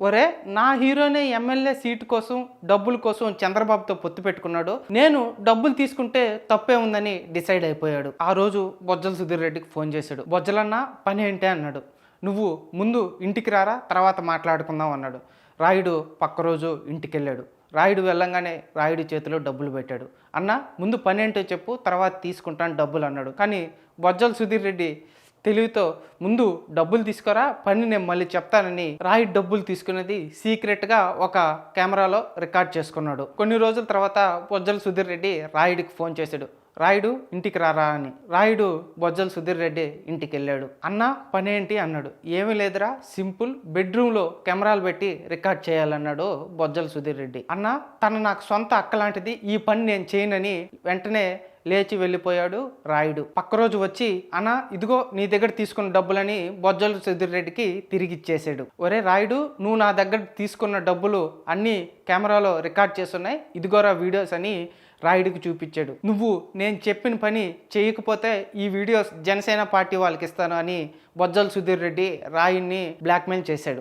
ఒరే నా హీరోనే ఎమ్మెల్యే సీటు కోసం డబ్బుల కోసం చంద్రబాబుతో పొత్తు పెట్టుకున్నాడు, నేను డబ్బులు తీసుకుంటే తప్పే ఉందని డిసైడ్ అయిపోయాడు. ఆ రోజు బొజ్జల సుధీర్ రెడ్డికి ఫోన్ చేశాడు. బొజ్జలన్న పని ఏంటి అన్నాడు. నువ్వు ముందు ఇంటికి రారా, తర్వాత మాట్లాడుకుందాం అన్నాడు. రాయుడు పక్క రోజు ఇంటికి వెళ్ళాడు. రాయుడు వెళ్ళంగానే రాయుడు చేతిలో డబ్బులు పెట్టాడు. అన్న ముందు పని ఏంటో చెప్పు, తర్వాత తీసుకుంటాను డబ్బులు అన్నాడు. కానీ బొజ్జల సుధీర్ రెడ్డి తెలివితో ముందు డబ్బులు తీసుకోరా, పని నేను మళ్ళీ చెప్తానని రాయుడు డబ్బులు తీసుకునేది సీక్రెట్గా ఒక కెమెరాలో రికార్డ్ చేసుకున్నాడు. కొన్ని రోజుల తర్వాత బొజ్జల సుధీర్ రెడ్డి రాయుడికి ఫోన్ చేశాడు. రాయుడు ఇంటికి రారా అని. రాయుడు బొజ్జల సుధీర్ రెడ్డి ఇంటికి వెళ్ళాడు. అన్న పని ఏంటి అన్నాడు. ఏమీ లేదురా, సింపుల్, బెడ్రూమ్లో కెమెరాలు పెట్టి రికార్డ్ చేయాలన్నాడు బొజ్జల సుధీర్ రెడ్డి. అన్న తను నాకు సొంత అక్క లాంటిది, ఈ పని నేను చేయనని వెంటనే లేచి వెళ్ళిపోయాడు రాయుడు. పక్క రోజు వచ్చి అన్న ఇదిగో నీ దగ్గర తీసుకున్న డబ్బులని బొజ్జల సుధీర్ రెడ్డికి తిరిగి ఇచ్చేసాడు. ఒరే రాయుడు, నువ్వు నా దగ్గర తీసుకున్న డబ్బులు అన్నీ కెమెరాలో రికార్డ్ చేస్తున్నాయి, ఇదిగోరా వీడియోస్ అని రాయుడికి చూపించాడు. నువ్వు నేను చెప్పిన పని చేయకపోతే ఈ వీడియోస్ జనసేన పార్టీ వాళ్ళకి ఇస్తాను అని బొజ్జల సుధీర్ రెడ్డి రాయుడిని బ్లాక్మెయిల్ చేశాడు.